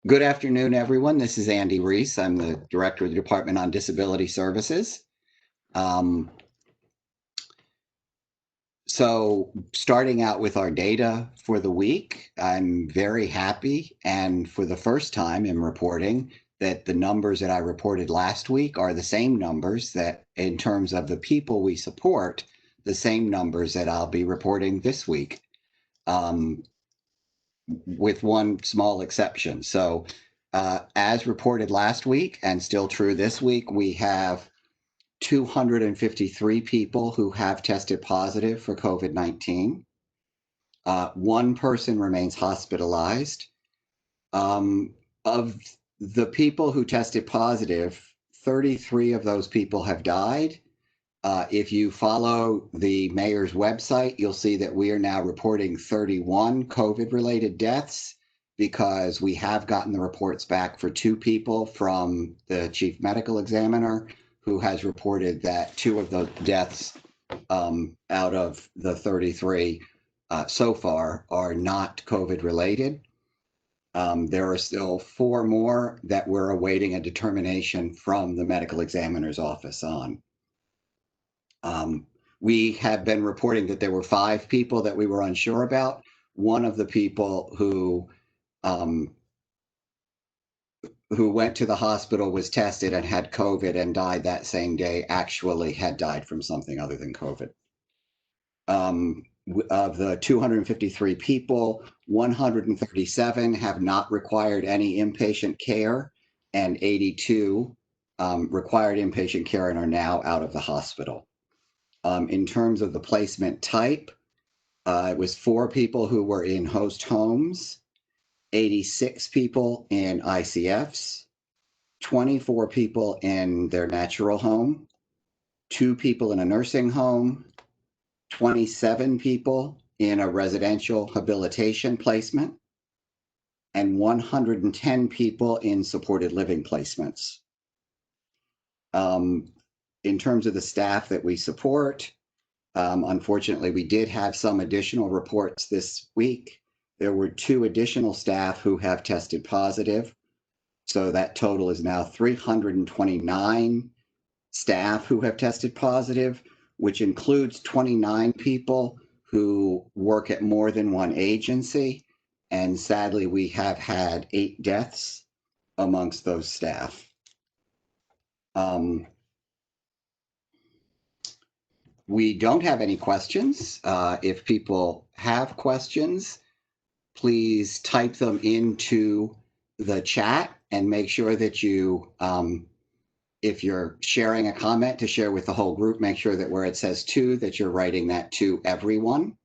Good afternoon, everyone. This is Andy Reese. I'm the Director of the Department on Disability Services. So starting out with our data for the week, I'm very happy, and for the first time in reporting, that the numbers that I reported last week are the same numbers that, in terms of the people we support, the same numbers that I'll be reporting this week, with one small exception. So as reported last week and still true this week, we have 253 people who have tested positive for COVID-19. One person remains hospitalized. Of the people who tested positive, 33 of those people have died. If you follow the mayor's website, you'll see that we are now reporting 31 COVID-related deaths because we have gotten the reports back for 2 people from the chief medical examiner, who has reported that 2 of the deaths out of the 33 so far are not COVID-related. There are still 4 more that we're awaiting a determination from the medical examiner's office on. We have been reporting that there were 5 people that we were unsure about. One of the people who went to the hospital, was tested and had COVID and died that same day, actually had died from something other than COVID. Of the 253 people, 137 have not required any inpatient care, and 82 required inpatient care and are now out of the hospital. In terms of the placement type, it was 4 people who were in host homes, 86 people in ICFs, 24 people in their natural home, 2 people in a nursing home, 27 people in a residential habilitation placement, and 110 people in supported living placements. In terms of the staff that we support, unfortunately, we did have some additional reports this week. There were 2 additional staff who have tested positive. So that total is now 329 staff who have tested positive, which includes 29 people who work at more than one agency. And sadly, we have had 8 deaths amongst those staff. We don't have any questions. If people have questions, please type them into the chat and make sure that you, if you're sharing a comment to share with the whole group, make sure that where it says to, that you're writing that to everyone.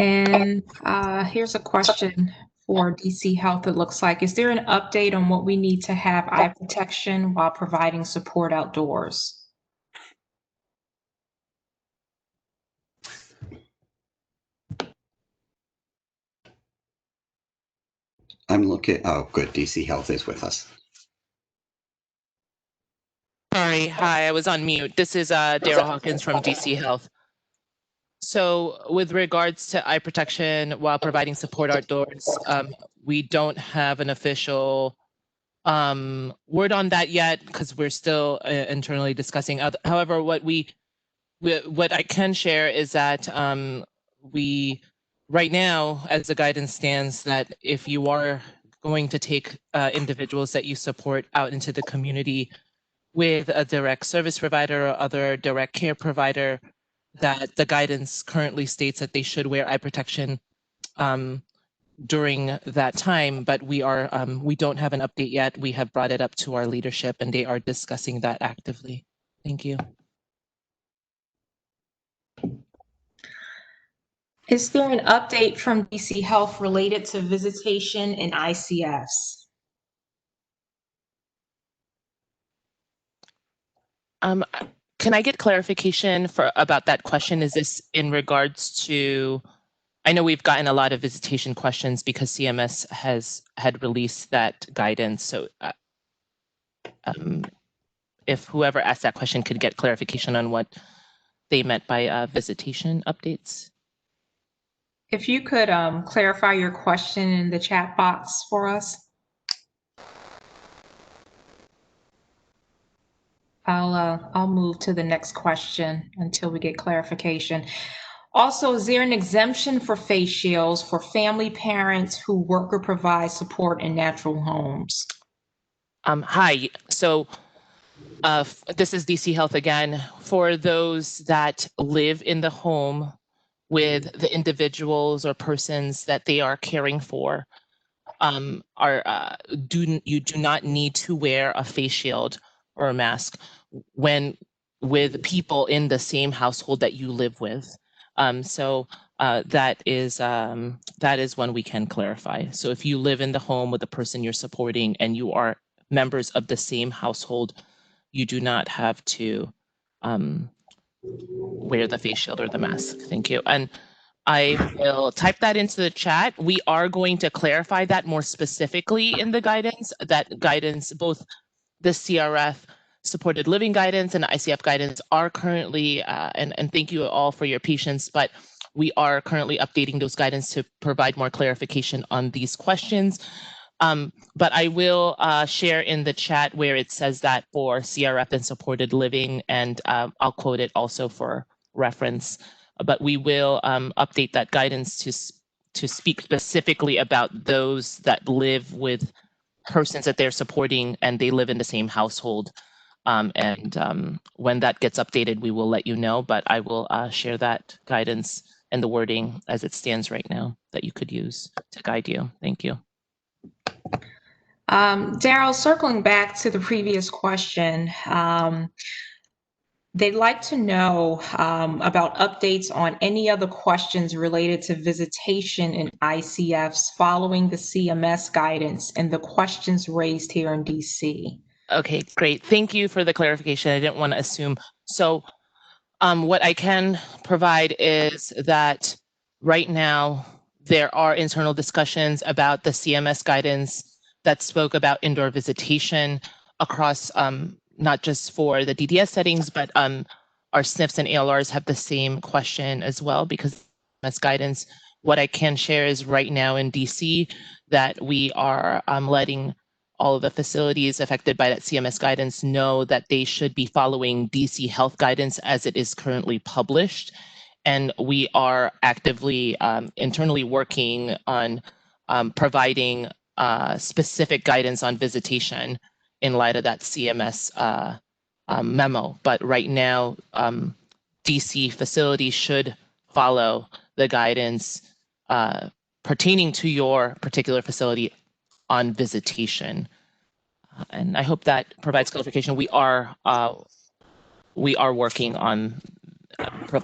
And here's a question for DC Health, it looks like. Is there an update on what we need to have eye protection while providing support outdoors? I'm looking, oh, good, DC Health is with us. Sorry, hi, I was on mute. This is Daryl Hawkins from DC Health. So with regards to eye protection while providing support outdoors, we don't have an official word on that yet because we're still internally discussing. However, what I can share is that we, right now, as the guidance stands, that if you are going to take individuals that you support out into the community with a direct service provider or other direct care provider, that the guidance currently states that they should wear eye protection during that time, but we don't have an update yet. We have brought it up to our leadership and they are discussing that actively. Thank you. Is there an update from DC Health related to visitation in ICFs? Can I get clarification about that question? Is this in regards to, I know we've gotten a lot of visitation questions because CMS had released that guidance. So if whoever asked that question could get clarification on what they meant by visitation updates. If you could clarify your question in the chat box for us. I'll move to the next question until we get clarification. Also, is there an exemption for face shields for family parents who work or provide support in natural homes? Hi, so this is DC Health again. For those that live in the home with the individuals or persons that they are caring for, you do not need to wear a face shield or a mask when with people in the same household that you live with. That is one we can clarify. So if you live in the home with the person you're supporting and you are members of the same household, you do not have to wear the face shield or the mask. Thank you. And I will type that into the chat. We are going to clarify that more specifically in the guidance. That guidance, both the CRF supported living guidance and ICF guidance are currently, and thank you all for your patience, but we are currently updating those guidance to provide more clarification on these questions. But I will share in the chat where it says that for CRF and supported living, and I'll quote it also for reference. But we will update that guidance to speak specifically about those that live with persons that they're supporting and they live in the same household. When that gets updated, we will let you know, but I will share that guidance and the wording as it stands right now that you could use to guide you. Thank you. Daryl, circling back to the previous question, they'd like to know about updates on any other questions related to visitation in ICFs following the CMS guidance and the questions raised here in DC. Okay, great. Thank you for the clarification. I didn't want to assume. So what I can provide is that right now there are internal discussions about the CMS guidance that spoke about indoor visitation across not just for the DDS settings, but our SNFs and ALRs have the same question as well because CMS guidance. What I can share is right now in DC that we are letting all of the facilities affected by that CMS guidance know that they should be following DC Health guidance as it is currently published. And we are actively internally working on providing specific guidance on visitation in light of that CMS memo. But right now, DC facilities should follow the guidance pertaining to your particular facility on visitation. And I hope that provides clarification. We are working on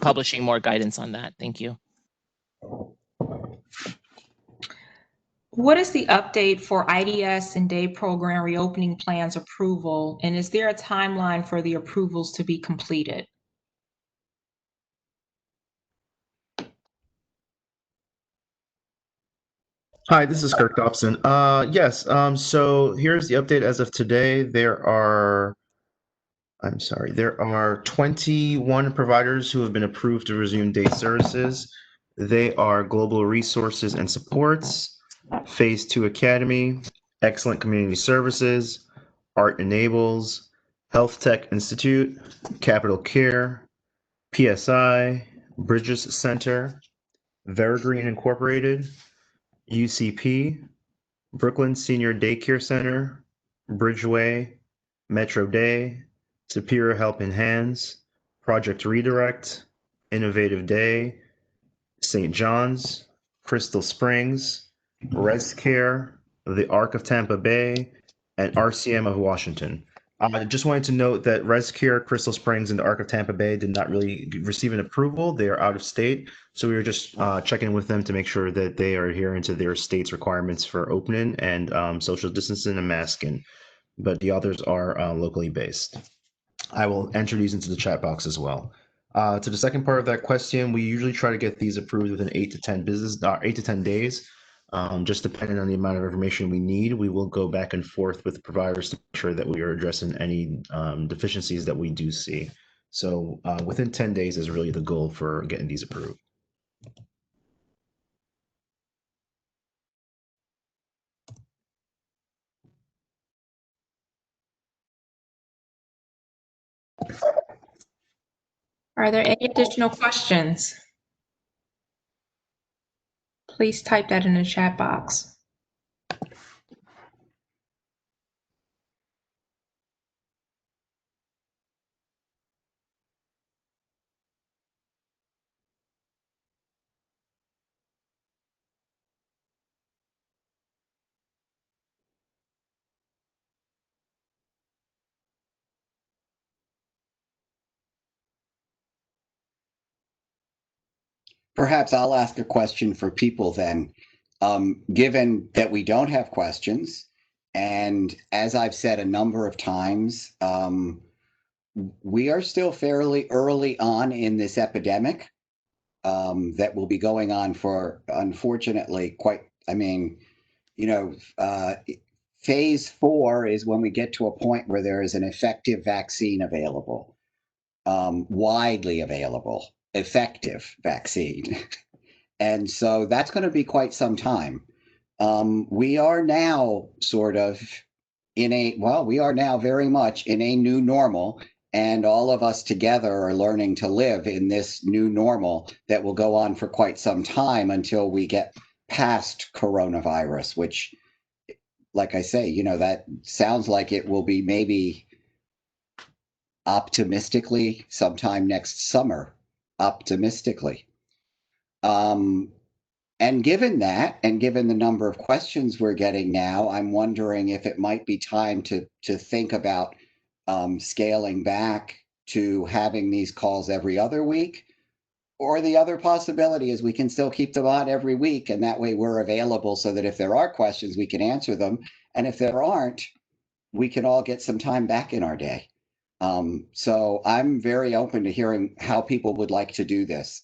publishing more guidance on that. Thank you. What is the update for IDS and day program reopening plans approval? And is there a timeline for the approvals to be completed? Hi, this is Kirk Dobson. Yes, so here's the update as of today. There are 21 providers who have been approved to resume day services. They are Global Resources and Supports, Phase 2 Academy, Excellent Community Services, Art Enables, Health Tech Institute, Capital Care, PSI, Bridges Center, Verigreen Incorporated, UCP, Brooklyn Senior Daycare Center, Bridgeway, Metro Day, Superior Helping Hands, Project Redirect, Innovative Day, St. John's, Crystal Springs, Res Care, the Arc of Tampa Bay, and RCM of Washington. I just wanted to note that ResCare, Crystal Springs, and the Arc of Tampa Bay did not really receive an approval. They are out of state. So we were just checking with them to make sure that they are adhering to their state's requirements for opening and social distancing and masking. But the others are locally based. I will enter these into the chat box as well. To the second part of that question, we usually try to get these approved within 8 to 10 days. Just depending on the amount of information we need, we will go back and forth with providers to make sure that we are addressing any deficiencies that we do see. So within 10 days is really the goal for getting these approved. Are there any additional questions? Please type that in the chat box. Perhaps I'll ask a question for people then. Given that we don't have questions, and as I've said a number of times, we are still fairly early on in this epidemic that will be going on for, unfortunately, phase 4 is when we get to a point where there is an effective vaccine available, widely available, effective vaccine. And so that's going to be quite some time. We are now sort of we are now very much in a new normal, and all of us together are learning to live in this new normal that will go on for quite some time until we get past coronavirus, which, like I say, that sounds like it will be maybe optimistically sometime next summer, optimistically. And given that, and given the number of questions we're getting now, I'm wondering if it might be time to think about scaling back to having these calls every other week. Or the other possibility is we can still keep them on every week, and that way we're available so that if there are questions, we can answer them. And if there aren't, we can all get some time back in our day. So I'm very open to hearing how people would like to do this.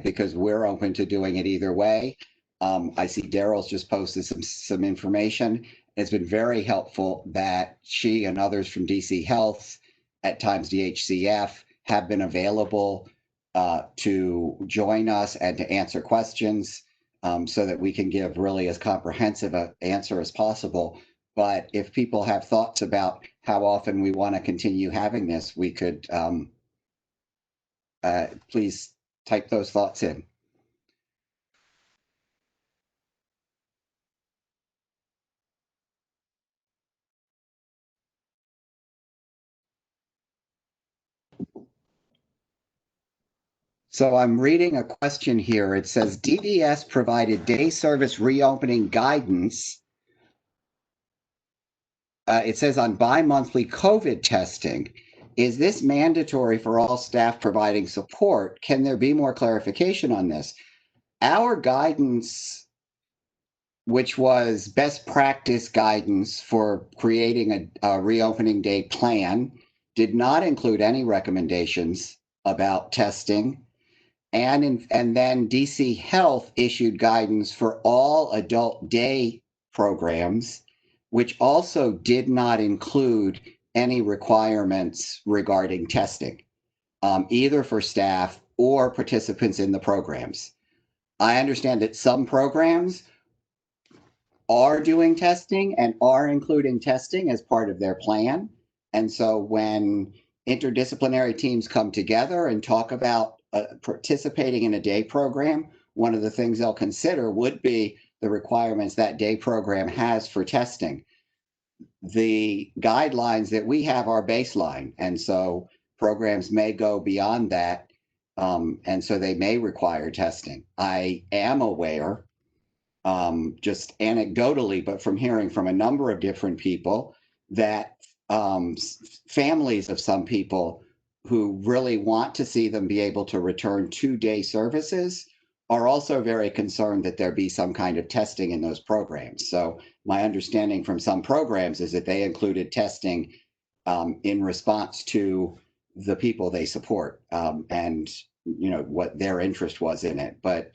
Because we're open to doing it either way. I see Daryl's just posted some information. It's been very helpful that she and others from DC Health, at times DHCF, have been available to join us and to answer questions so that we can give really as comprehensive an answer as possible. But if people have thoughts about how often we want to continue having this, we could please type those thoughts in. So I'm reading a question here. It says DDS provided day service reopening guidance. It says on bi-monthly COVID testing. Is this mandatory for all staff providing support? Can there be more clarification on this? Our guidance, which was best practice guidance for creating a reopening day plan, did not include any recommendations about testing. And then DC Health issued guidance for all adult day programs, which also did not include any requirements regarding testing, either for staff or participants in the programs. I understand that some programs are doing testing and are including testing as part of their plan. And so when interdisciplinary teams come together and talk about participating in a day program, one of the things they'll consider would be the requirements that day program has for testing. The guidelines that we have are baseline, and so programs may go beyond that, and so they may require testing. I am aware, just anecdotally, but from hearing from a number of different people, that families of some people who really want to see them be able to return 2-day services are also very concerned that there be some kind of testing in those programs. So my understanding from some programs is that they included testing in response to the people they support, and what their interest was in it. But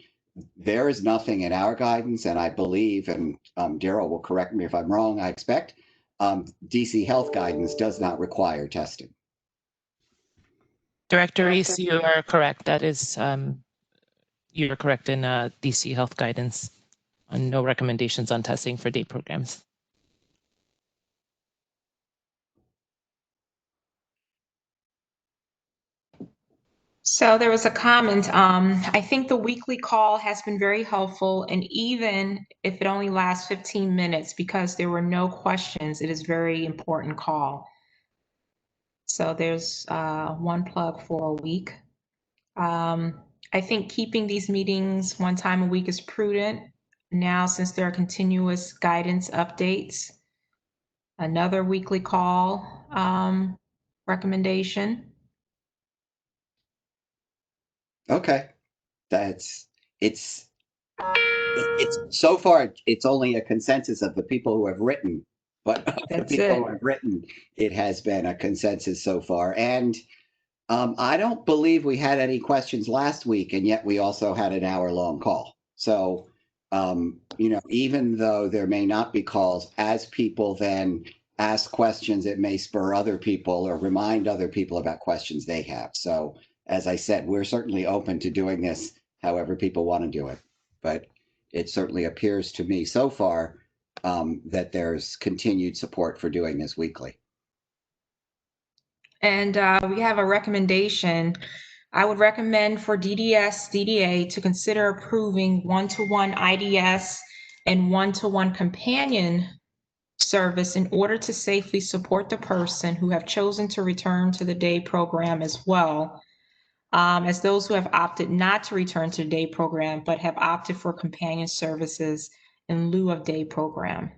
there is nothing in our guidance, and I believe, and Daryl will correct me if I'm wrong, I expect, DC Health guidance does not require testing. Director Reese, you are correct. That is, you're correct in DC Health guidance on no recommendations on testing for day programs. So there was a comment. I think the weekly call has been very helpful, and even if it only lasts 15 minutes, because there were no questions, it is a very important call. So there's one plug for a week. I think keeping these meetings one time a week is prudent now, since there are continuous guidance updates. Another weekly call recommendation. Okay, it's so far it's only a consensus of the people who have written, but of the That's people it. who have written, it has been a consensus so far. And I don't believe we had any questions last week, and yet we also had an hour-long call. So, even though there may not be calls, as people then ask questions, it may spur other people or remind other people about questions they have. So, as I said, we're certainly open to doing this however people want to do it. But it certainly appears to me so far that there's continued support for doing this weekly. And we have a recommendation. I would recommend for DDS DDA to consider approving one-to-one IDS and one-to-one companion service in order to safely support the person who have chosen to return to the day program, as well as those who have opted not to return to the day program but have opted for companion services in lieu of day program.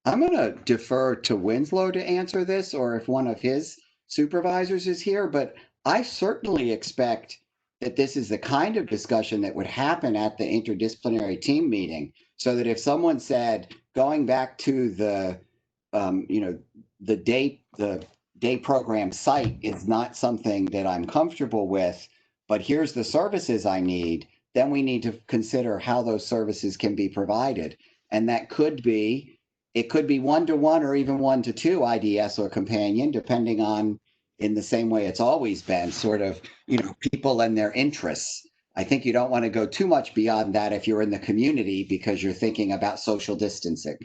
I'm going to defer to Winslow to answer this, or if one of his supervisors is here, but I certainly expect that this is the kind of discussion that would happen at the interdisciplinary team meeting, so that if someone said, going back to the day program site is not something that I'm comfortable with, but here's the services I need, then we need to consider how those services can be provided. And that could be, it could be one-to-one or even one-to-two IDS or companion, depending on, in the same way it's always been, sort of, people and their interests. I think you don't want to go too much beyond that if you're in the community, because you're thinking about social distancing.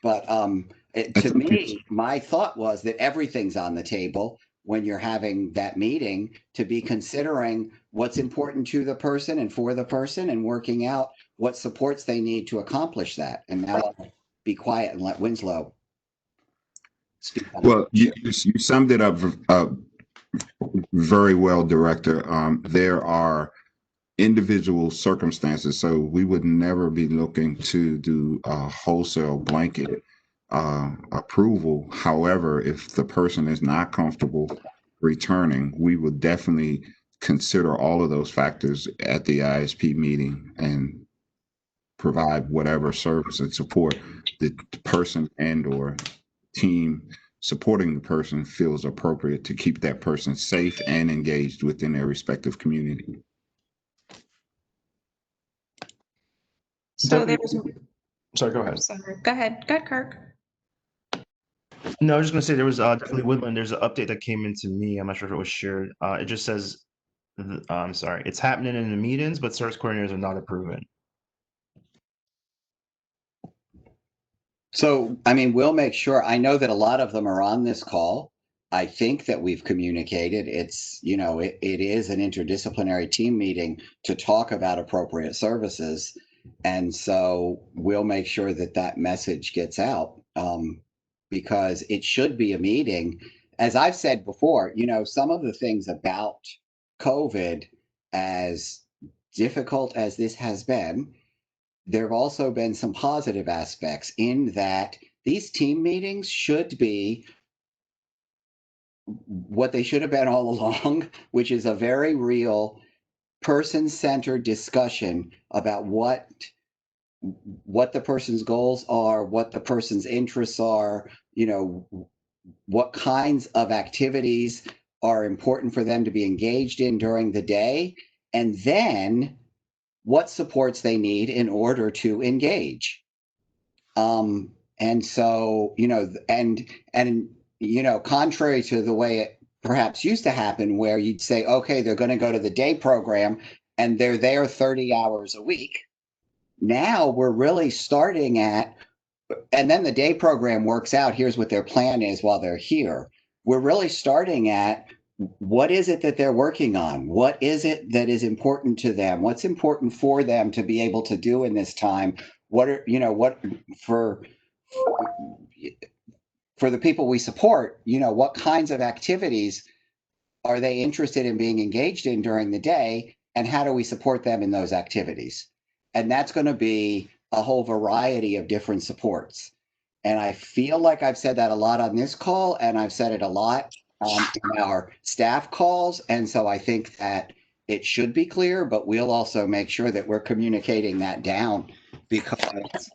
But to me, my thought was that everything's on the table when you're having that meeting, to be considering what's important to the person and for the person, and working out what supports they need to accomplish that. And now I'll be quiet and let Winslow speak on Well, you summed it up very well, Director. There are individual circumstances, so we would never be looking to do a wholesale blanket approval. However, if the person is not comfortable returning, we would definitely consider all of those factors at the ISP meeting and provide whatever service and support the person and or team supporting the person feels appropriate to keep that person safe and engaged within their respective community. So there was. Sorry, go ahead. Sorry, go ahead, Kirk. No, I was just going to say there was definitely Woodland. There's an update that came into me. I'm not sure if it was shared. It just says, I'm sorry, it's happening in the meetings, but service coordinators are not approving. So, I mean, we'll make sure. I know that a lot of them are on this call. I think that we've communicated. It's, it is an interdisciplinary team meeting to talk about appropriate services. And so we'll make sure that that message gets out, because it should be a meeting. As I've said before, some of the things about COVID, as difficult as this has been, there have also been some positive aspects, in that these team meetings should be what they should have been all along, which is a very real person-centered discussion about what the person's goals are, what the person's interests are, what kinds of activities are important for them to be engaged in during the day, and then what supports they need in order to engage. And so, contrary to the way it perhaps used to happen, where you'd say, okay, they're going to go to the day program and they're there 30 hours a week. Now we're really starting at, and then the day program works out, here's what their plan is while they're here. We're really starting at, what is it that they're working on? What is it that is important to them? What's important for them to be able to do in this time? For the people we support, what kinds of activities are they interested in being engaged in during the day, and how do we support them in those activities? And that's going to be a whole variety of different supports. And I feel like I've said that a lot on this call, and I've said it a lot in our staff calls. And so I think that it should be clear, but we'll also make sure that we're communicating that down, because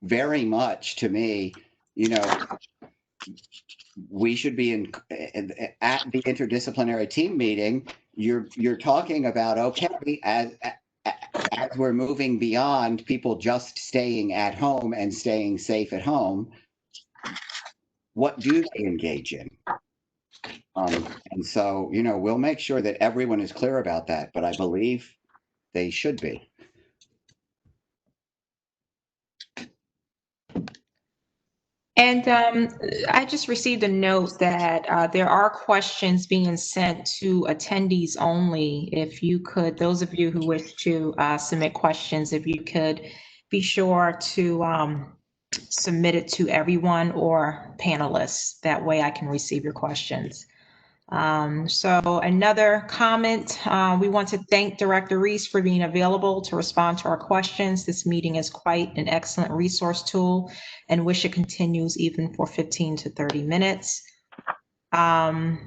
very much to me, we should be at the interdisciplinary team meeting. You're talking about, okay, as we're moving beyond people just staying at home and staying safe at home, what do they engage in? And so, we'll make sure that everyone is clear about that, but I believe they should be. And I just received a note that there are questions being sent to attendees only. If you could, those of you who wish to submit questions, if you could be sure to submit it to everyone or panelists. That way I can receive your questions. So another comment, we want to thank Director Reese for being available to respond to our questions. This meeting is quite an excellent resource tool, and wish it continues even for 15 to 30 minutes. Good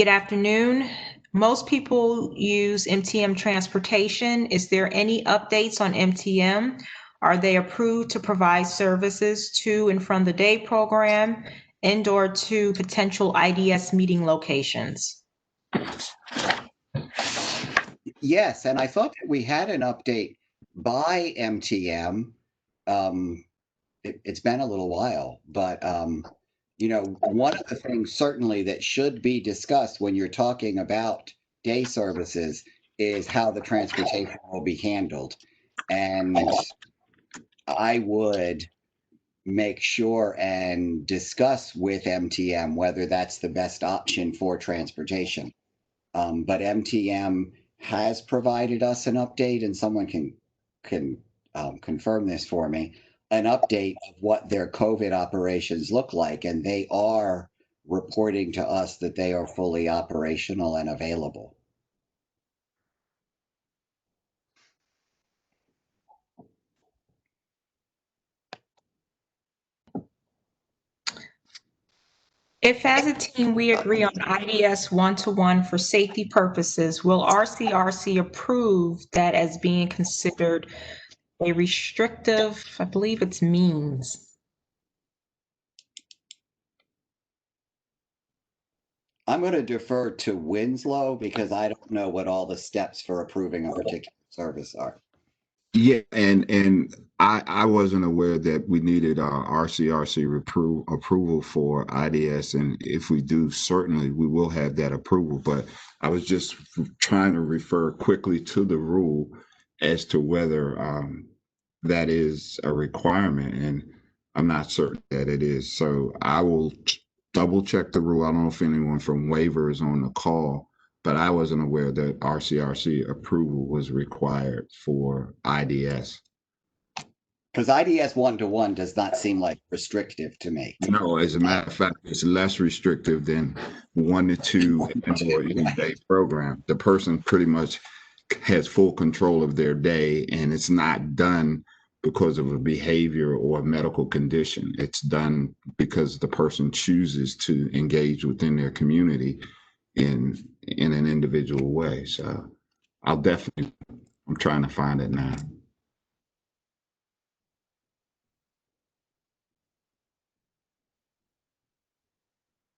afternoon. Most people use MTM transportation. Is there any updates on MTM? Are they approved to provide services to and from the day program and or to potential IDS meeting locations? Yes, and I thought that we had an update by MTM. It's been a little while, but one of the things certainly that should be discussed when you're talking about day services is how the transportation will be handled. And I would make sure and discuss with MTM whether that's the best option for transportation. But MTM has provided us an update, and someone can confirm this for me, an update of what their COVID operations look like, and they are reporting to us that they are fully operational and available. If as a team we agree on IDS one-to-one for safety purposes, will RCRC approve that as being considered a restrictive, I believe it's means? I'm going to defer to Winslow because I don't know what all the steps for approving a particular service are. Yeah, and I wasn't aware that we needed RCRC approval for IDS, and if we do, certainly we will have that approval. But I was just trying to refer quickly to the rule as to whether that is a requirement, and I'm not certain that it is. So I will double check the rule. I don't know if anyone from waiver is on the call, but I wasn't aware that RCRC approval was required for IDS. Because IDS one-to-one does not seem like restrictive to me. No, as a matter of fact, it's less restrictive than 1 to 2 or day program. The person pretty much has full control of their day, and it's not done because of a behavior or a medical condition. It's done because the person chooses to engage within their community in an individual way. So I'm trying to find it now.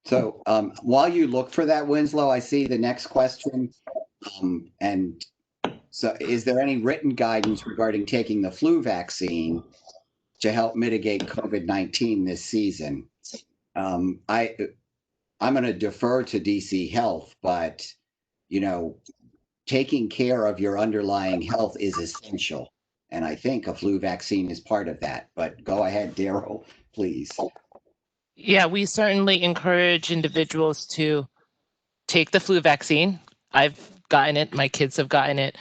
So while you look for that, Winslow, I see the next question. And so is there any written guidance regarding taking the flu vaccine to help mitigate COVID-19 this season? I'm going to defer to DC Health, but, you know, taking care of your underlying health is essential. And I think a flu vaccine is part of that. But go ahead, Daryl, please. Yeah, we certainly encourage individuals to take the flu vaccine. I've gotten it. My kids have gotten it.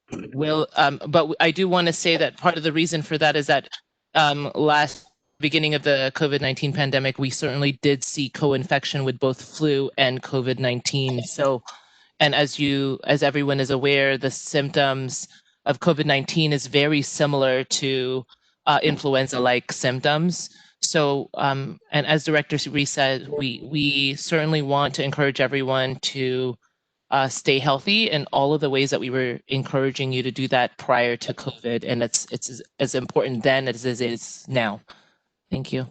But I do want to say that part of the reason for that is that last beginning of the COVID-19 pandemic, we certainly did see co-infection with both flu and COVID-19. So, and as everyone is aware, the symptoms of COVID-19 is very similar to influenza-like symptoms. So, and as Director Reese said, we certainly want to encourage everyone to stay healthy in all of the ways that we were encouraging you to do that prior to COVID. And it's as important then as it is now. Thank you.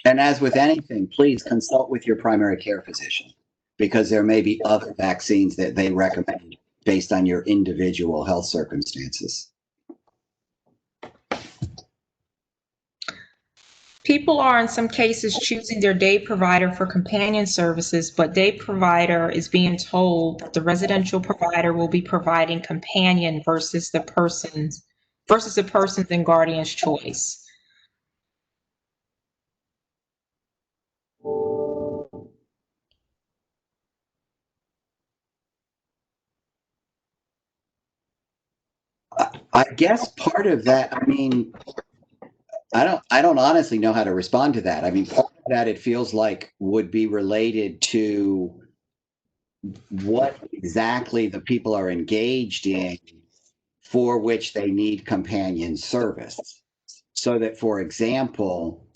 And as with anything, please consult with your primary care physician, because there may be other vaccines that they recommend based on your individual health circumstances. People are in some cases choosing their day provider for companion services, but day provider is being told that the residential provider will be providing companion versus the person's and guardian's choice. I guess part of that, I mean, I don't honestly know how to respond to that. I mean, part of that it feels like would be related to what exactly the people are engaged in for which they need companion service. So that, for example,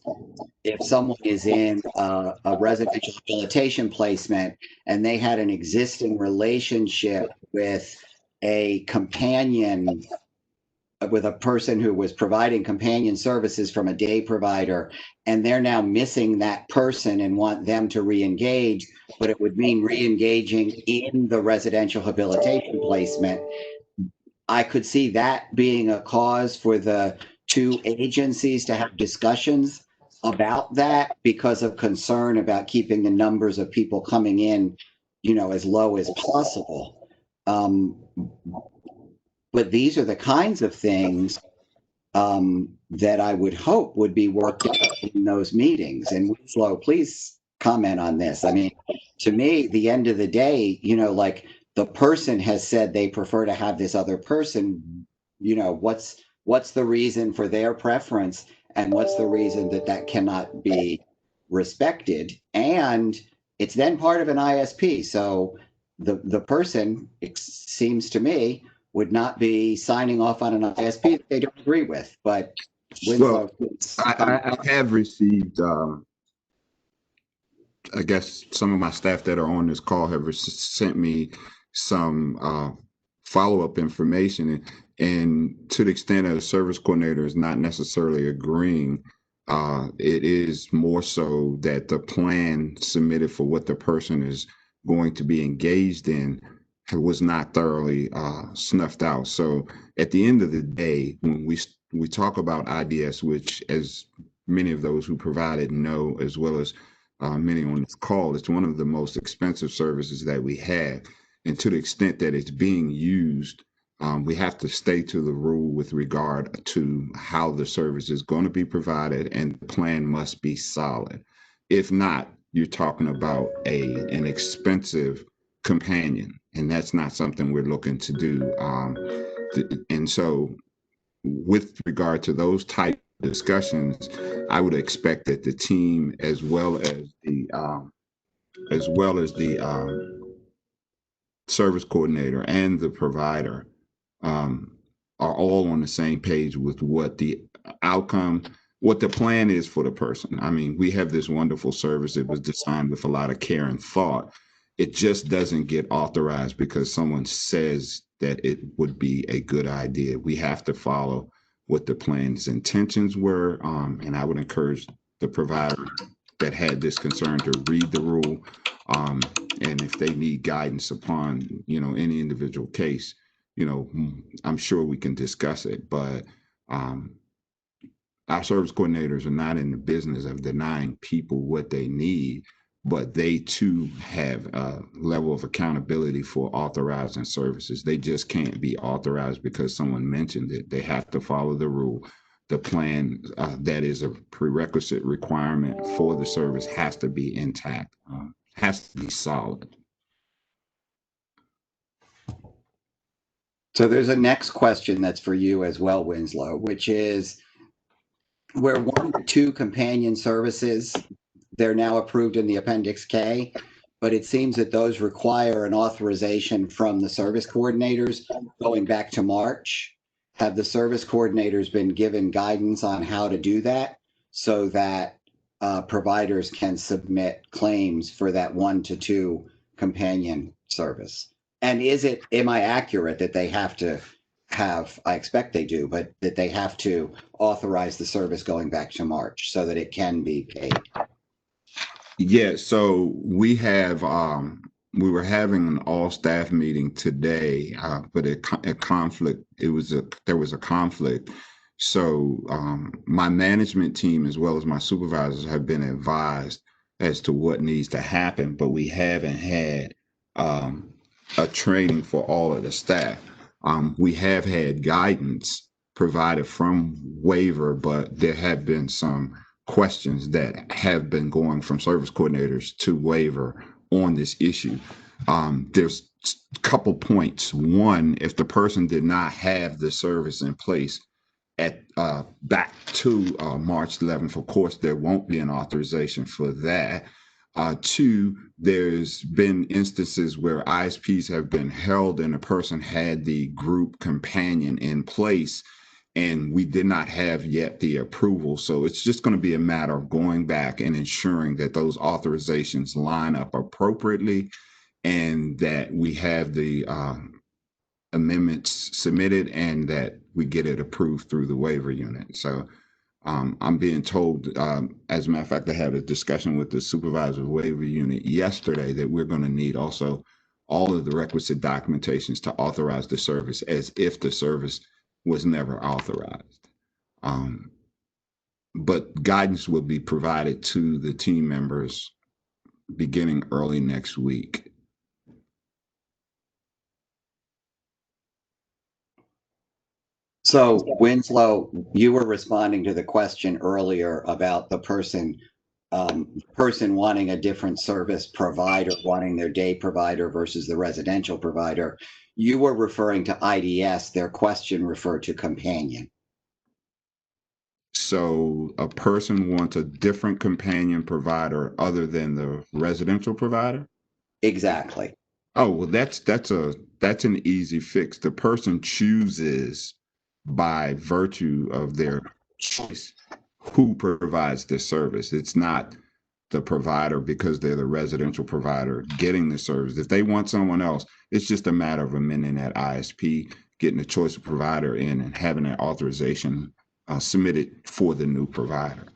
if someone is in a residential rehabilitation placement and they had an existing relationship with a companion, with a person who was providing companion services from a day provider, and they're now missing that person and want them to re-engage, but it would mean re-engaging in the residential rehabilitation placement. I could see that being a cause for the two agencies to have discussions about that, because of concern about keeping the numbers of people coming in, as low as possible. But these are the kinds of things that I would hope would be worked out in those meetings. And Winslow, please comment on this. I mean, to me, the end of the day, like the person has said they prefer to have this other person, what's the reason for their preference, and what's the reason that cannot be respected? And it's then part of an ISP. So the person, it seems to me, would not be signing off on an ISP that they don't agree with. But Winslow, I have received, I guess some of my staff that are on this call have sent me some follow-up information, and to the extent that a service coordinator is not necessarily agreeing, it is more so that the plan submitted for what the person is going to be engaged in was not thoroughly snuffed out. So at the end of the day, when we talk about IDS, which, as many of those who provide it know, as well as many on this call, it's one of the most expensive services that we have. And to the extent that it's being used, we have to stay to the rule with regard to how the service is going to be provided, and the plan must be solid. If not, you're talking about an expensive companion, and that's not something we're looking to do. And so, with regard to those type of discussions, I would expect that the team, as well as the service coordinator and the provider, are all on the same page with what the outcome, what the plan is for the person. I mean, we have this wonderful service. It was designed with a lot of care and thought. It just doesn't get authorized because someone says that it would be a good idea. We have to follow what the plan's intentions were. And I would encourage the provider that had this concern to read the rule. And if they need guidance upon, any individual case, I'm sure we can discuss it, but our service coordinators are not in the business of denying people what they need, but they too have a level of accountability for authorizing services. They just can't be authorized because someone mentioned it. They have to follow the rule. The plan that is a prerequisite requirement for the service has to be intact, has to be solid. So there's a next question that's for you as well, Winslow, which is where 1 to 2 companion services, they're now approved in the Appendix K, but it seems that those require an authorization from the service coordinators going back to March. Have the service coordinators been given guidance on how to do that so that providers can submit claims for that 1 to 2 companion service? And am I accurate that they have to have, I expect they do, but that they have to authorize the service going back to March so that it can be paid? Yeah, so we were having an all staff meeting today, but a conflict, there was a conflict. So my management team as well as my supervisors have been advised as to what needs to happen, but we haven't had a training for all of the staff. We have had guidance provided from waiver, but there have been some questions that have been going from service coordinators to waiver on this issue. There's a couple points. One, if the person did not have the service in place at back to March 11th, of course, there won't be an authorization for that. Two, there's been instances where ISPs have been held and a person had the group companion in place and we did not have yet the approval. So it's just going to be a matter of going back and ensuring that those authorizations line up appropriately and that we have the amendments submitted and that we get it approved through the waiver unit. So I'm being told, as a matter of fact, I had a discussion with the supervisor waiver unit yesterday that we're going to need also all of the requisite documentations to authorize the service as if the service was never authorized. But guidance will be provided to the team members beginning early next week. So Winslow, you were responding to the question earlier about the person wanting a different service provider, wanting their day provider versus the residential provider. You were referring to IDS. Their question referred to companion. So a person wants a different companion provider other than the residential provider? Exactly. Oh, well, that's an easy fix. The person chooses by virtue of their choice who provides the service. It's not the provider because they're the residential provider getting the service. If they want someone else, it's just a matter of amending that ISP, getting the choice of provider in and having that authorization submitted for the new provider.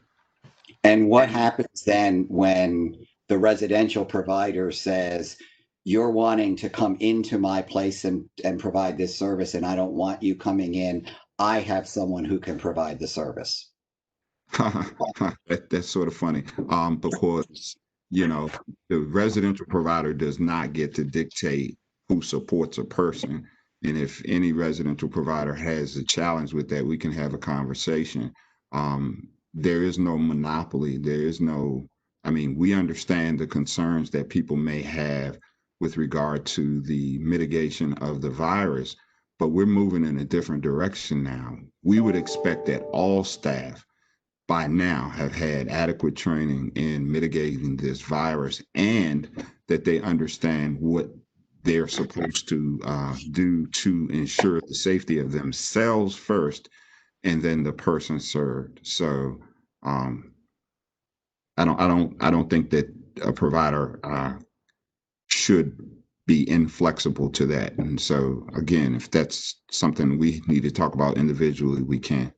And what happens then when the residential provider says, you're wanting to come into my place and provide this service, and I don't want you coming in. I have someone who can provide the service. That's sort of funny, because the residential provider does not get to dictate who supports a person. And if any residential provider has a challenge with that, we can have a conversation. There is no monopoly. There is no, I mean, we understand the concerns that people may have with regard to the mitigation of the virus, but we're moving in a different direction now. We would expect that all staff by now have had adequate training in mitigating this virus and that they understand what they're supposed to do to ensure the safety of themselves first, and then the person served. So I don't think that a provider should be inflexible to that. And so again, if that's something we need to talk about individually, we can.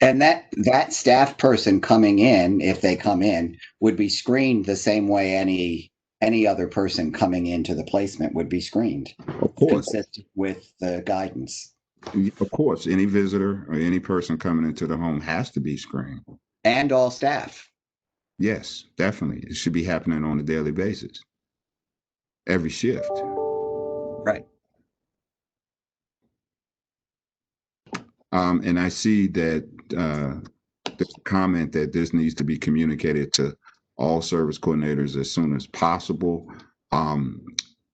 And that staff person coming in, if they come in, would be screened the same way any other person coming into the placement would be screened, Of course, consistent with the guidance. of course, any visitor or any person coming into the home has to be screened. And all staff. Yes, definitely. It should be happening on a daily basis, every shift. Right. And I see that there's a comment that this needs to be communicated to all service coordinators as soon as possible.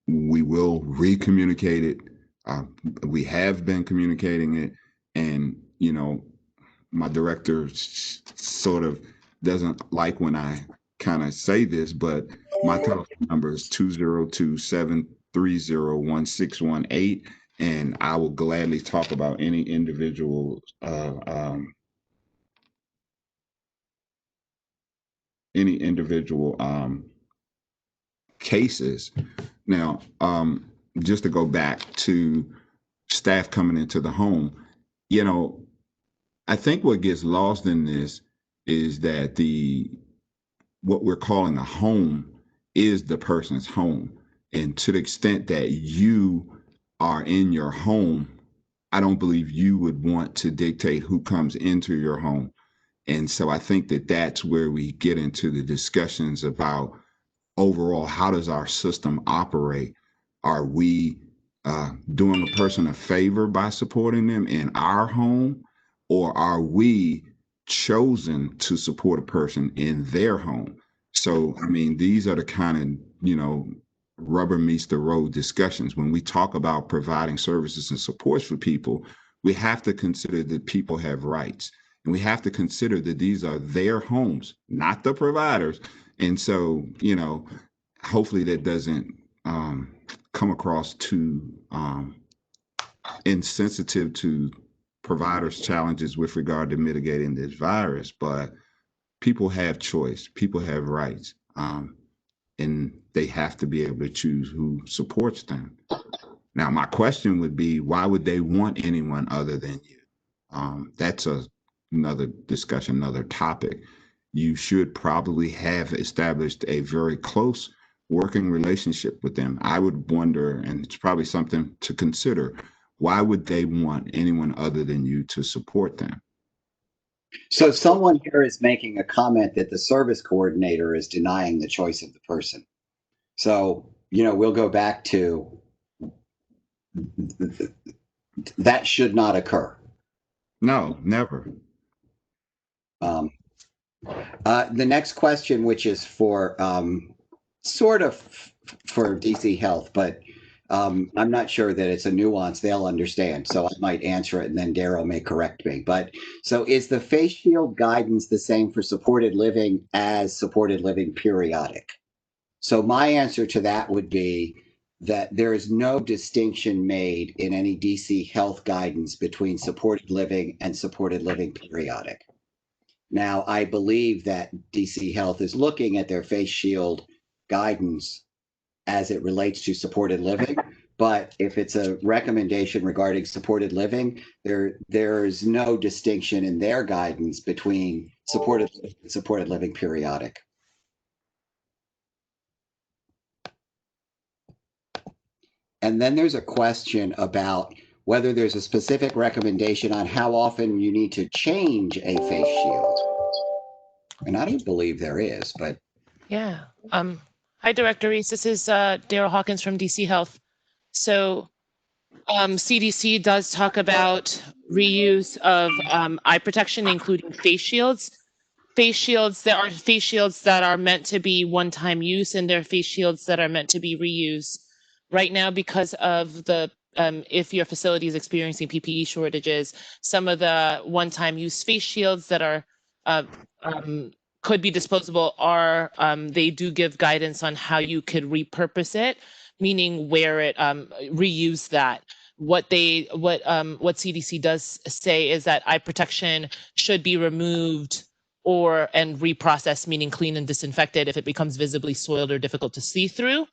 We will re-communicate it. We have been communicating it, and my director sort of doesn't like when I kind of say this, but my telephone number is 202-730-1618, and I will gladly talk about any individual cases. Now, just to go back to staff coming into the home, I think what gets lost in this is that what we're calling a home is the person's home. And to the extent that you are in your home, I don't believe you would want to dictate who comes into your home. And so I think that that's where we get into the discussions about overall, how does our system operate? Are we doing a person a favor by supporting them in our home, or are we chosen to support a person in their home? So, I mean, these are the kind of, rubber meets the road discussions. When we talk about providing services and supports for people, we have to consider that people have rights. And we have to consider that these are their homes, not the providers. And so, hopefully that doesn't come across too insensitive to providers' challenges with regard to mitigating this virus. But people have choice, people have rights, and they have to be able to choose who supports them. Now, my question would be, why would they want anyone other than you? That's another discussion, another topic. You should probably have established a very close working relationship with them. I would wonder, and it's probably something to consider, why would they want anyone other than you to support them? So someone here is making a comment that the service coordinator is denying the choice of the person. So, we'll go back to that should not occur. No, never. The next question, which is for sort of for DC Health, but I'm not sure that it's a nuance they'll understand. So I might answer it and then Daryl may correct me. But so is the face shield guidance the same for supported living as supported living periodic? So my answer to that would be that there is no distinction made in any DC Health guidance between supported living and supported living periodic. Now, I believe that DC Health is looking at their face shield guidance as it relates to supported living. But if it's a recommendation regarding supported living, there's no distinction in their guidance between supported living periodic. And then there's a question about whether there's a specific recommendation on how often you need to change a face shield. And I don't believe there is, but. Yeah. Hi, Director Reese. This is Daryl Hawkins from DC Health. So CDC does talk about reuse of eye protection, including face shields. There are face shields that are meant to be one-time use, and there are face shields that are meant to be reused. Right now, because of the if your facility is experiencing PPE shortages, some of the one-time use face shields that are could be disposable are they do give guidance on how you could repurpose it. meaning wear it, reuse that. What CDC does say is that eye protection should be removed and reprocessed, meaning clean and disinfected, if it becomes visibly soiled or difficult to see through.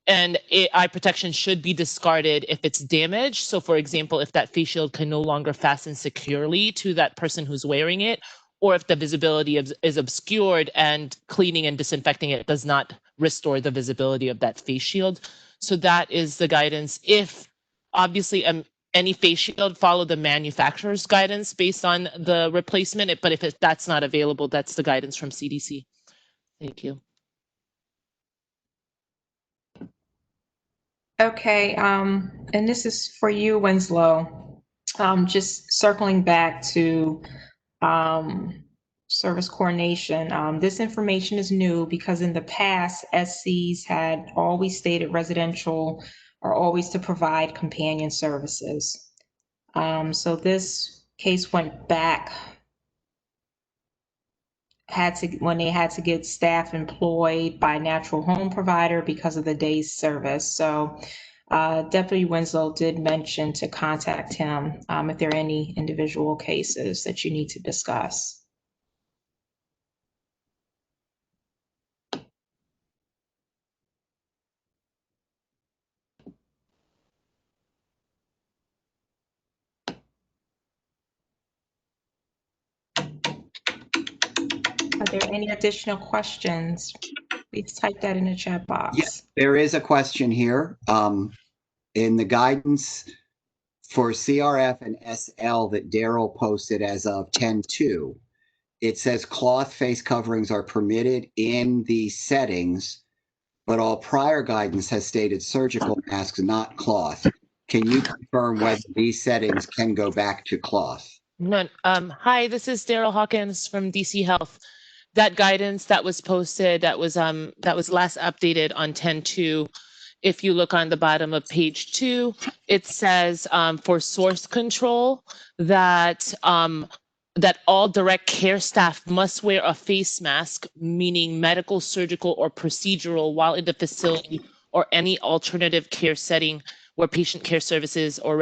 And eye protection should be discarded if it's damaged. So for example, if that face shield can no longer fasten securely to that person who's wearing it, or if the visibility is obscured and cleaning and disinfecting it does not restore the visibility of that face shield. So that is the guidance. If obviously any face shield, follow the manufacturer's guidance based on the replacement, but if that's not available, that's the guidance from CDC. Thank you. Okay, and this is for you, Winslow. Just circling back to service coordination. This information is new because in the past, SCs had always stated residential are always to provide companion services. So this case went back when they had to get staff employed by natural home provider because of the day's service. So Deputy Winslow did mention to contact him if there are any individual cases that you need to discuss. Are there any additional questions? Please type that in the chat box. Yes, there is a question here. In the guidance for CRF and SL that Daryl posted as of 10/2, it says cloth face coverings are permitted in these settings, but all prior guidance has stated surgical masks, not cloth. Can you confirm whether these settings can go back to cloth? None. Hi, this is Daryl Hawkins from DC Health. That guidance that was posted, that was last updated on 10/2. If you look on the bottom of page 2, it says for source control that that all direct care staff must wear a face mask, meaning medical, surgical, or procedural, while in the facility or any alternative care setting where patient care services or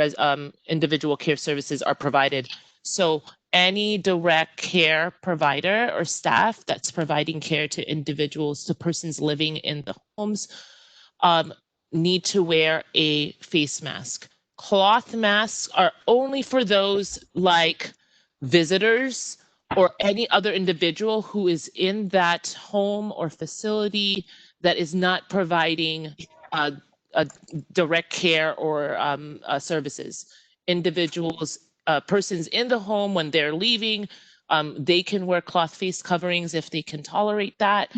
individual care services are provided. So any direct care provider or staff that's providing care to individuals, to persons living in the homes, need to wear a face mask. Cloth masks are only for those like visitors or any other individual who is in that home or facility that is not providing a direct care or services. Individuals, persons in the home, when they're leaving, they can wear cloth face coverings if they can tolerate that.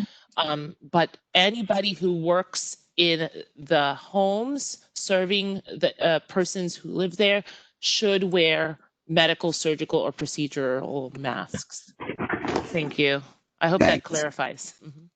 But anybody who works in the homes serving the persons who live there should wear medical, surgical, or procedural masks. Thank you. I hope that clarifies. Mm-hmm.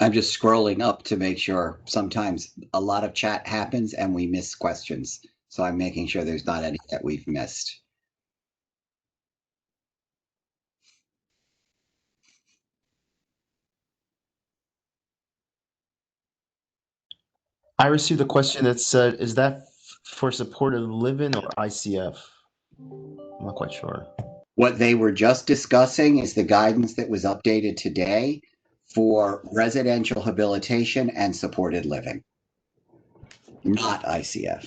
I'm just scrolling up to make sure. Sometimes a lot of chat happens and we miss questions. So I'm making sure there's not any that we've missed. I received a question that said, is that for supported living or ICF? I'm not quite sure. What they were just discussing is the guidance that was updated today for residential habilitation and supported living, not ICF.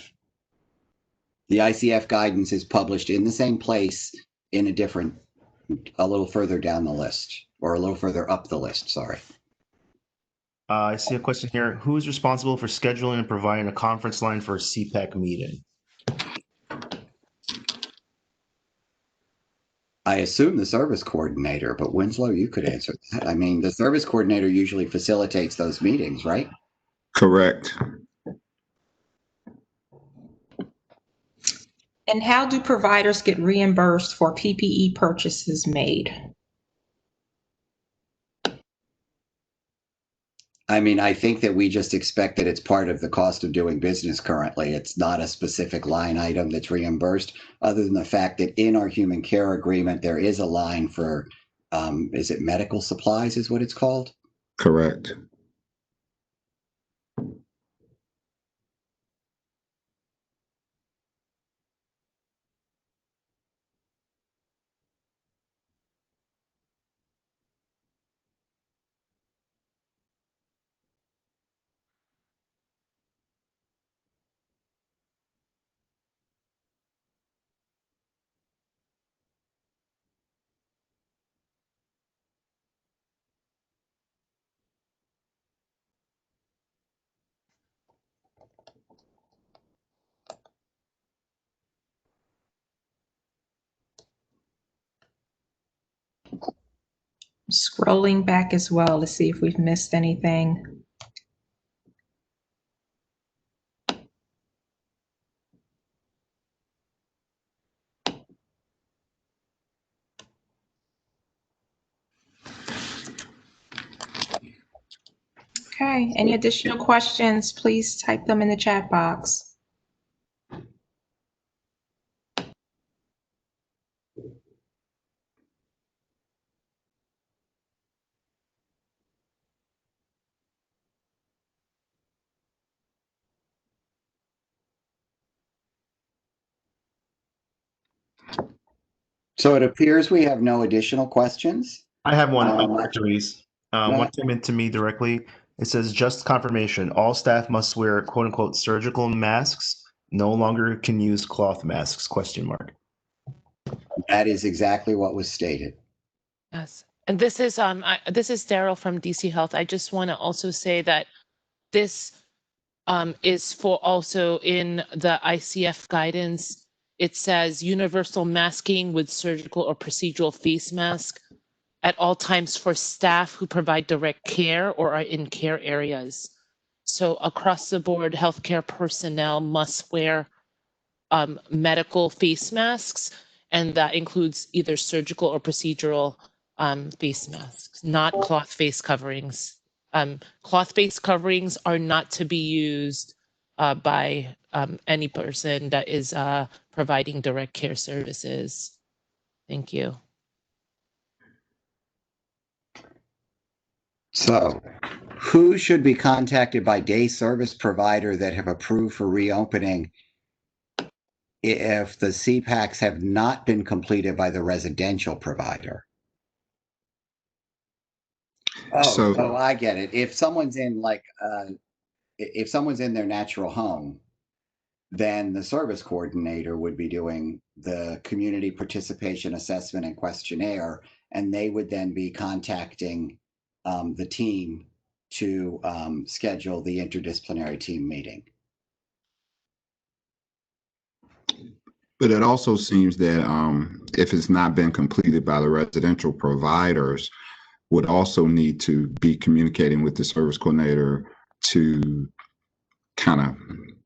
The ICF guidance is published in the same place in a little further down the list, or a little further up the list, sorry. I see a question here. Who is responsible for scheduling and providing a conference line for a CPAC meeting? I assume the service coordinator, but Winslow, you could answer that. I mean, the service coordinator usually facilitates those meetings, right? Correct. And how do providers get reimbursed for PPE purchases made? I mean, I think that we just expect that it's part of the cost of doing business currently. It's not a specific line item that's reimbursed, other than the fact that in our human care agreement, there is a line for, is it medical supplies is what it's called? Correct. Scrolling back as well to see if we've missed anything. Okay, any additional questions, please type them in the chat box. So it appears we have no additional questions. I have one, Um, Dr. Reese. go One ahead. came in to me directly. It says, just confirmation, all staff must wear quote unquote surgical masks, no longer can use cloth masks, question mark. That is exactly what was stated. Yes. And this is Daryl from DC Health. I just want to also say that this is for also in the ICF guidance. It says universal masking with surgical or procedural face mask at all times for staff who provide direct care or are in care areas. So across the board, healthcare personnel must wear medical face masks, and that includes either surgical or procedural face masks, not cloth face coverings. Cloth face coverings are not to be used by any person that is providing direct care services. Thank you. So who should be contacted by day service provider that have approved for reopening if the CPACs have not been completed by the residential provider? Oh, I get it. If someone's in if someone's in their natural home, then the service coordinator would be doing the community participation assessment and questionnaire, and they would then be contacting the team to schedule the interdisciplinary team meeting. But it also seems that if it's not been completed by the residential providers, would also need to be communicating with the service coordinator to kind of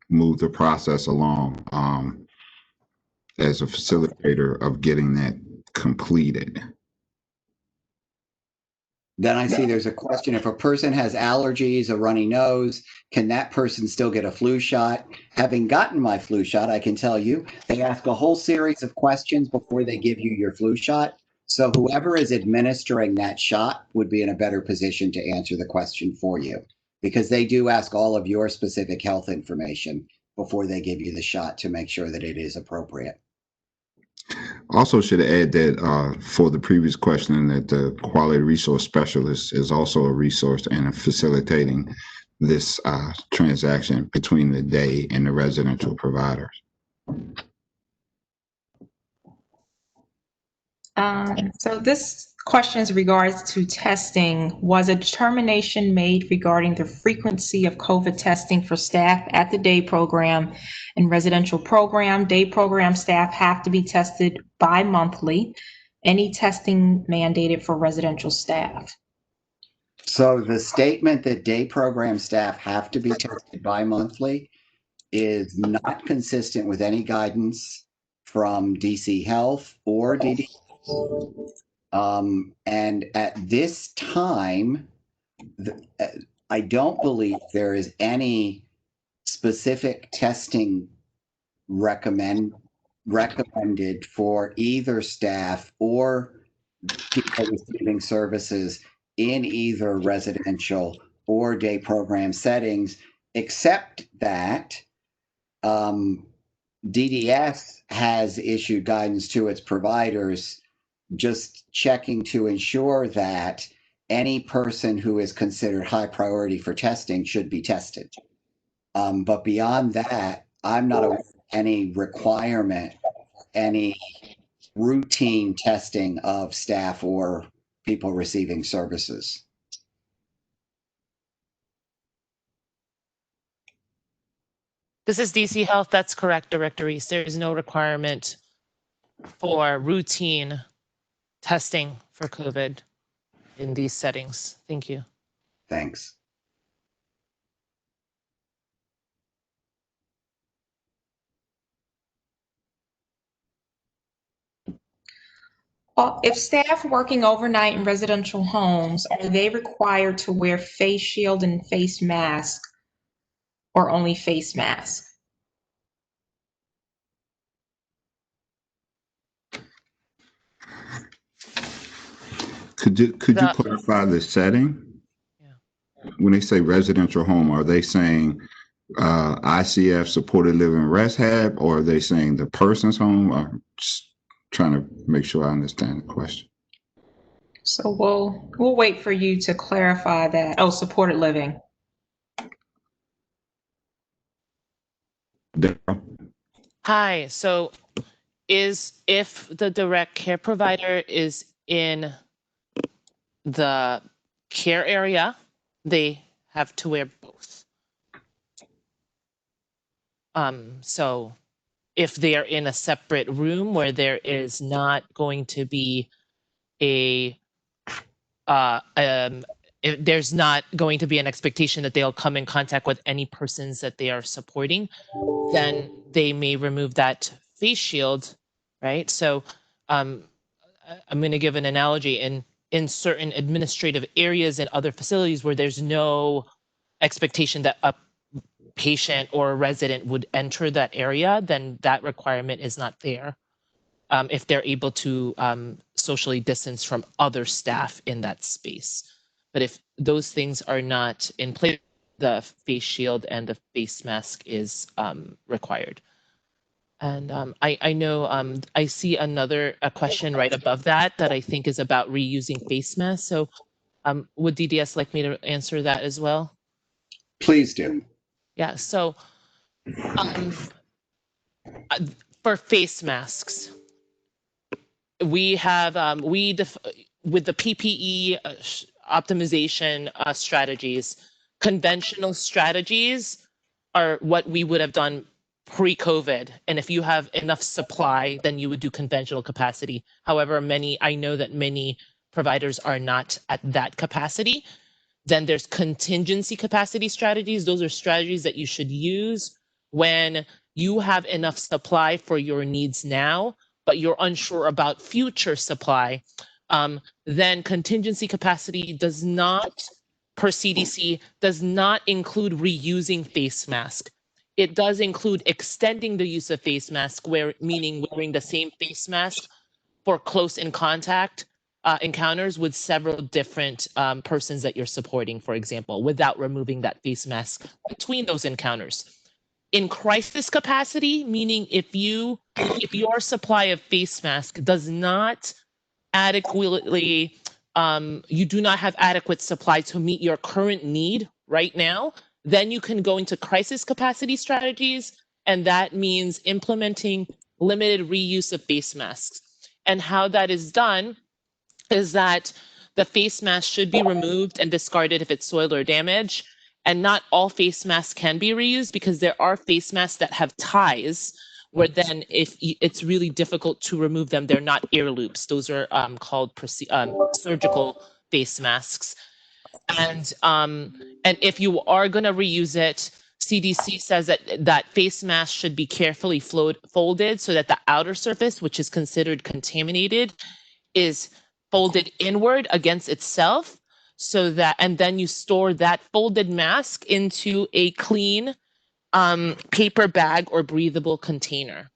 move the process along as a facilitator of getting that completed. Then I see there's a question, if a person has allergies, a runny nose, can that person still get a flu shot? Having gotten my flu shot, I can tell you, they ask a whole series of questions before they give you your flu shot. So whoever is administering that shot would be in a better position to answer the question for you, because they do ask all of your specific health information before they give you the shot to make sure that it is appropriate. Also should add that for the previous question, that the quality resource specialist is also a resource and facilitating this transaction between the day and the residential providers. So this question is regards to testing. Was a determination made regarding the frequency of COVID testing for staff at the day program and residential program? Day program staff have to be tested bi-monthly. Any testing mandated for residential staff? So the statement that day program staff have to be tested bi-monthly is not consistent with any guidance from DC Health or DDS. And at this time, I don't believe there is any specific testing recommended for either staff or people receiving services in either residential or day program settings, except that DDS has issued guidance to its providers, just checking to ensure that any person who is considered high priority for testing should be tested. But beyond that, I'm not aware of any requirement, any routine testing of staff or people receiving services. This is DC Health. That's correct, Director Reese. There is no requirement for routine testing for COVID in these settings. Thank you. Thanks. If staff working overnight in residential homes, are they required to wear face shield and face mask or only face mask? Could you clarify the setting? Yeah. When they say residential home, are they saying ICF supported living rehab, or are they saying the person's home? I'm just trying to make sure I understand the question. So we'll wait for you to clarify that. Oh, supported living. Hi. So if the direct care provider is in the care area, they have to wear both. So if they are in a separate room where there is not going to be if there's not going to be an expectation that they'll come in contact with any persons that they are supporting, then they may remove that face shield, right? So I'm going to give an analogy. In certain administrative areas and other facilities where there's no expectation that a patient or a resident would enter that area, then that requirement is not there. If they're able to socially distance from other staff in that space. But if those things are not in place, the face shield and the face mask is required. And I know I see a question right above that I think is about reusing face masks. So would DDS like me to answer that as well? Please do. Yeah, so for face masks, we have with the PPE optimization strategies, conventional strategies are what we would have done pre-COVID. And if you have enough supply, then you would do conventional capacity. However, I know that many providers are not at that capacity. Then there's contingency capacity strategies. Those are strategies that you should use when you have enough supply for your needs now, but you're unsure about future supply. Then contingency capacity does not, per CDC, does not include reusing face mask. It does include extending the use of face mask, meaning wearing the same face mask for close in contact encounters with several different persons that you're supporting, for example, without removing that face mask between those encounters. In crisis capacity, meaning if your supply of face mask does not adequately, you do not have adequate supply to meet your current need right now, then you can go into crisis capacity strategies, and that means implementing limited reuse of face masks. And how that is done is that the face mask should be removed and discarded if it's soiled or damaged. And not all face masks can be reused because there are face masks that have ties where then if it's really difficult to remove them, they're not ear loops. Those are called surgical face masks. And if you are going to reuse it, CDC says that face masks should be carefully folded so that the outer surface, which is considered contaminated, is folded inward against itself, so that, and then you store that folded mask into a clean paper bag or breathable container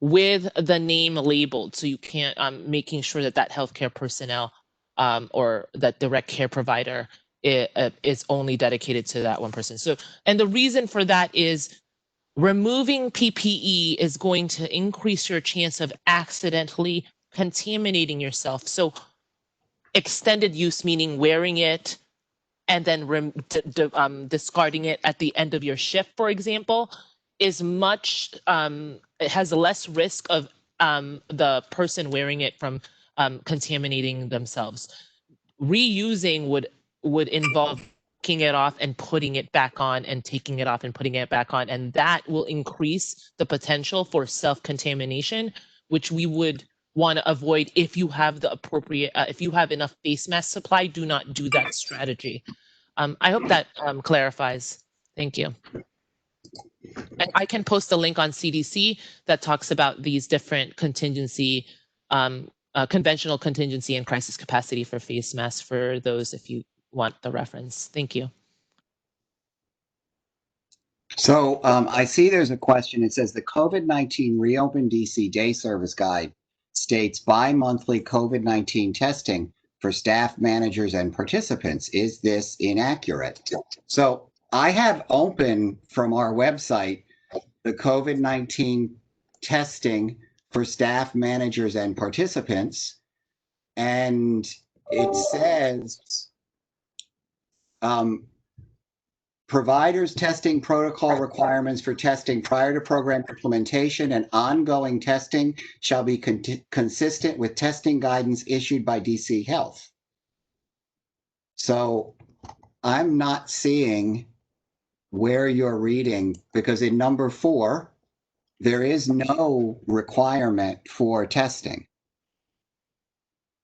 with the name labeled, so you can't, making sure that that healthcare personnel or that direct care provider is only dedicated to that one person. So, and the reason for that is removing PPE is going to increase your chance of accidentally contaminating yourself. So extended use, meaning wearing it and then discarding it at the end of your shift, for example, is much, it has less risk of the person wearing it from contaminating themselves. Reusing would involve taking it off and putting it back on, and taking it off and putting it back on, and that will increase the potential for self-contamination, which we would want to avoid. If you have the appropriate, if you have enough face mask supply, do not do that strategy. I hope that clarifies. Thank you. And I can post a link on CDC that talks about these different contingency, conventional contingency and crisis capacity for face masks for those if you want the reference. Thank you. So I see there's a question. It says the COVID-19 Reopen DC Day Service Guide states bi-monthly COVID-19 testing for staff, managers, and participants. Is this inaccurate? So I have open from our website the COVID-19 testing for staff, managers, and participants. And it says providers testing protocol requirements for testing prior to program implementation and ongoing testing shall be consistent with testing guidance issued by DC Health. So I'm not seeing where you're reading, because in number 4, there is no requirement for testing.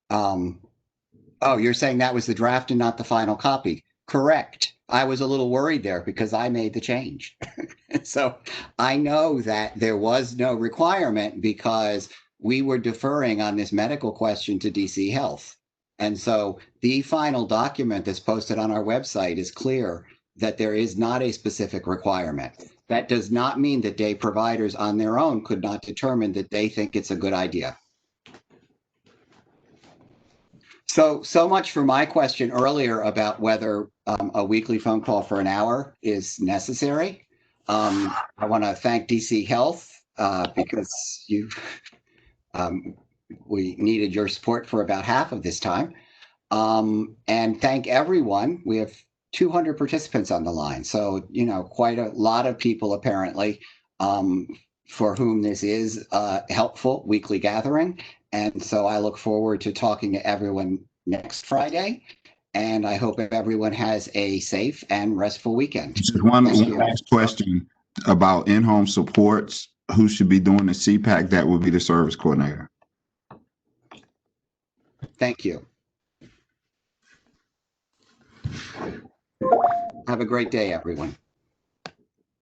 Oh, you're saying that was the draft and not the final copy. Correct. I was a little worried there because I made the change. So I know that there was no requirement because we were deferring on this medical question to DC Health. And so the final document that's posted on our website is clear that there is not a specific requirement. That does not mean that day providers on their own could not determine that they think it's a good idea. So much for my question earlier about whether a weekly phone call for an hour is necessary. I want to thank DC Health because we needed your support for about half of this time. And thank everyone. We have 200 participants on the line. So, you know, quite a lot of people apparently for whom this is a helpful weekly gathering. And so I look forward to talking to everyone next Friday. And I hope everyone has a safe and restful weekend. Just one last question about in-home supports. Who should be doing the CPAC? That would be the service coordinator. Thank you. Have a great day, everyone.